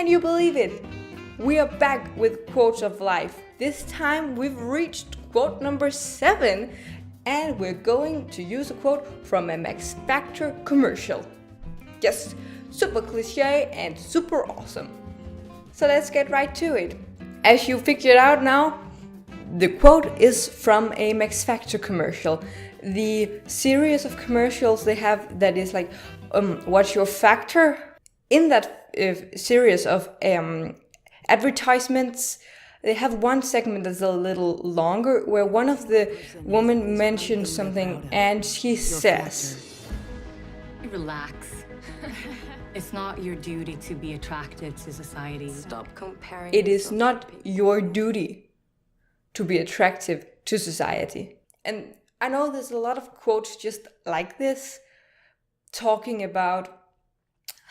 Can you believe it? We are back with Quotes of Life. This time we've reached quote number 7 and we're going to use a quote from a Max Factor commercial. Yes, super cliche and super awesome. So let's get right to it. As you figured out now, the quote is from a Max Factor commercial. The series of commercials they have that is like, what's your factor? In that series of advertisements, they have one segment that's a little longer where one of the women mentions something and she says, relax. It's not your duty to be attractive to society. Stop comparing. It is not your duty to be attractive to society. And I know there's a lot of quotes just like this, talking about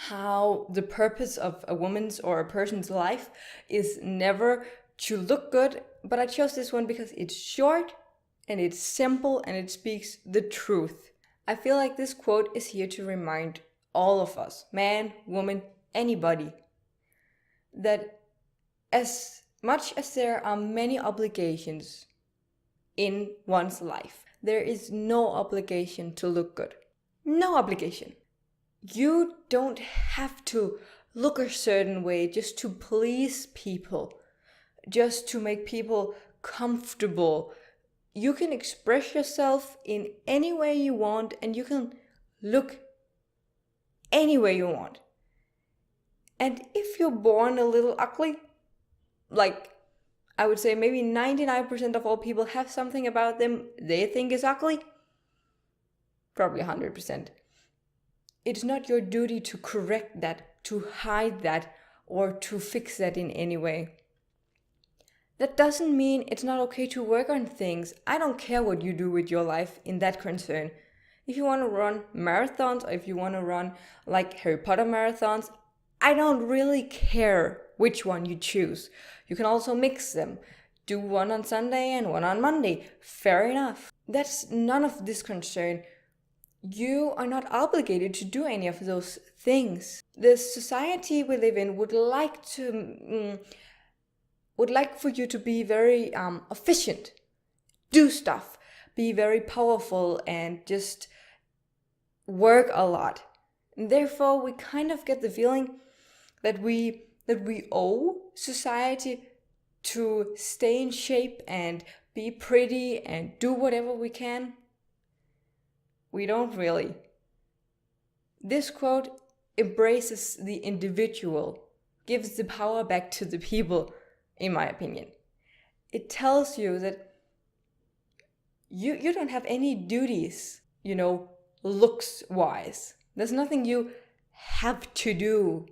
how the purpose of a woman's or a person's life is never to look good, but I chose this one because it's short and it's simple and it speaks the truth. I feel like this quote is here to remind all of us, man, woman, anybody, that as much as there are many obligations in one's life, there is no obligation to look good. No obligation. You don't have to look a certain way just to please people, just to make people comfortable. You can express yourself in any way you want and you can look any way you want. And if you're born a little ugly, like I would say maybe 99% of all people have something about them they think is ugly, probably 100%. It's not your duty to correct that, to hide that, or to fix that in any way. That doesn't mean it's not okay to work on things. I don't care what you do with your life in that concern. If you want to run marathons or if you want to run like Harry Potter marathons, I don't really care which one you choose. You can also mix them. Do one on Sunday and one on Monday. Fair enough. That's none of this concern. You are not obligated to do any of those things. The society we live in would like for you to be very efficient, do stuff, be very powerful, and just work a lot. And therefore, we kind of get the feeling that we owe society to stay in shape and be pretty and do whatever we can. We don't really. This quote embraces the individual, gives the power back to the people, in my opinion. It tells you that you don't have any duties, looks-wise. There's nothing you have to do.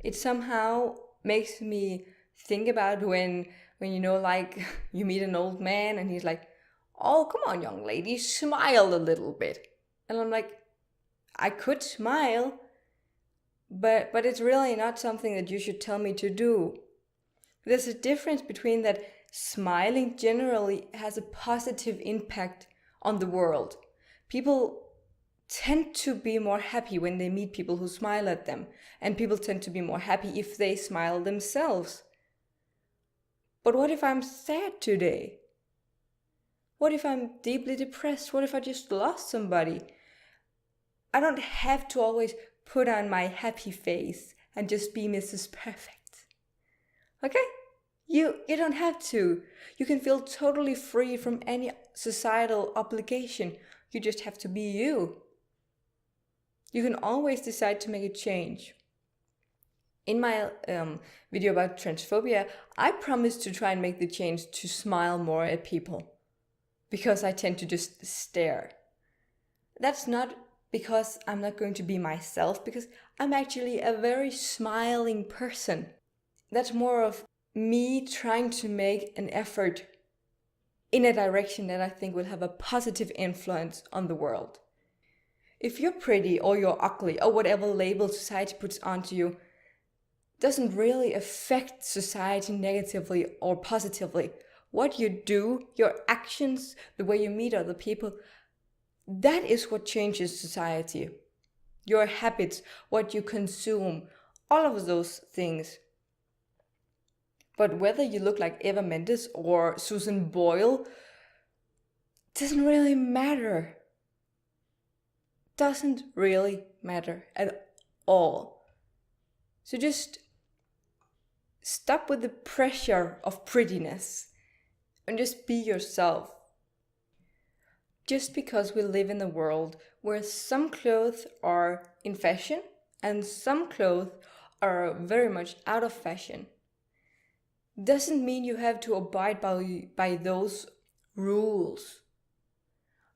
It somehow makes me think about when you meet an old man and he's like, oh, come on, young lady, smile a little bit. And I'm like, I could smile, but it's really not something that you should tell me to do. There's a difference between that smiling generally has a positive impact on the world. People tend to be more happy when they meet people who smile at them, and people tend to be more happy if they smile themselves. But what if I'm sad today? What if I'm deeply depressed? What if I just lost somebody? I don't have to always put on my happy face and just be Mrs. Perfect. Okay? You don't have to. You can feel totally free from any societal obligation. You just have to be you. You can always decide to make a change. In my video about transphobia, I promised to try and make the change to smile more at people. Because I tend to just stare. That's not because I'm not going to be myself, because I'm actually a very smiling person. That's more of me trying to make an effort in a direction that I think will have a positive influence on the world. If you're pretty or you're ugly or whatever label society puts onto you, doesn't really affect society negatively or positively. What you do, your actions, the way you meet other people, that is what changes society. Your habits, what you consume, all of those things. But whether you look like Eva Mendes or Susan Boyle doesn't really matter. Doesn't really matter at all. So just stop with the pressure of prettiness and just be yourself. Just because we live in a world where some clothes are in fashion and some clothes are very much out of fashion, doesn't mean you have to abide by those rules.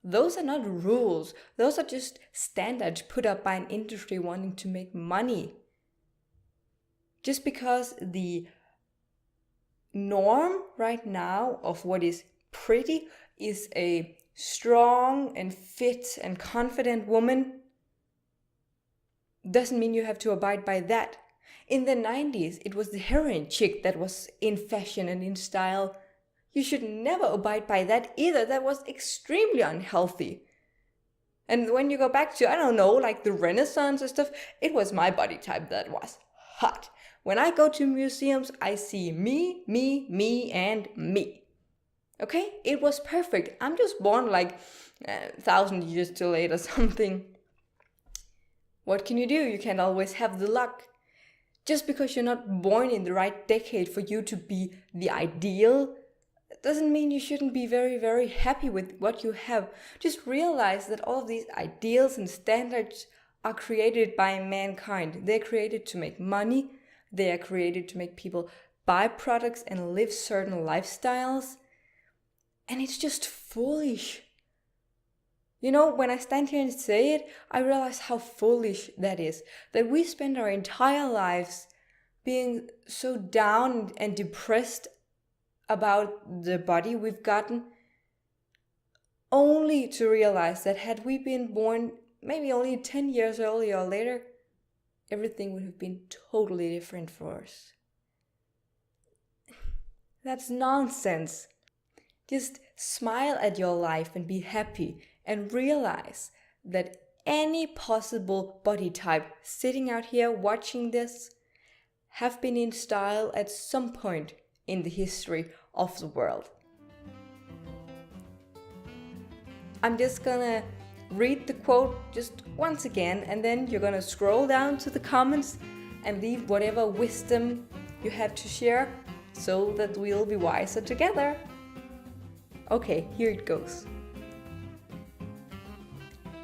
Those are not rules. Those are just standards put up by an industry wanting to make money. Just because the norm right now of what is pretty is a strong and fit and confident woman, doesn't mean you have to abide by that. In the 90s, it was the heroin chick that was in fashion and in style. You should never abide by that either. That was extremely unhealthy. And when you go back to, I don't know, like the Renaissance and stuff, it was my body type that was hot. When I go to museums, I see me, and me. Okay? It was perfect. I'm just born like 1,000 years too late or something. What can you do? You can't always have the luck. Just because you're not born in the right decade for you to be the ideal, doesn't mean you shouldn't be very, very happy with what you have. Just realize that all of these ideals and standards are created by mankind. They're created to make money. They are created to make people buy products and live certain lifestyles. And it's just foolish. You know, when I stand here and say it, I realize how foolish that is. That we spend our entire lives being so down and depressed about the body we've gotten, only to realize that had we been born maybe only 10 years earlier or later, everything would have been totally different for us. That's nonsense. Just smile at your life and be happy and realize that any possible body type sitting out here watching this have been in style at some point in the history of the world. I'm just gonna read the quote just once again, and then you're gonna scroll down to the comments and leave whatever wisdom you have to share so that we'll be wiser together. Okay, here it goes.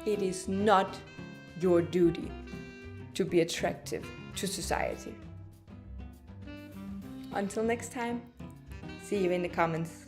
It is not your duty to be attractive to society. Until next time, see you in the comments.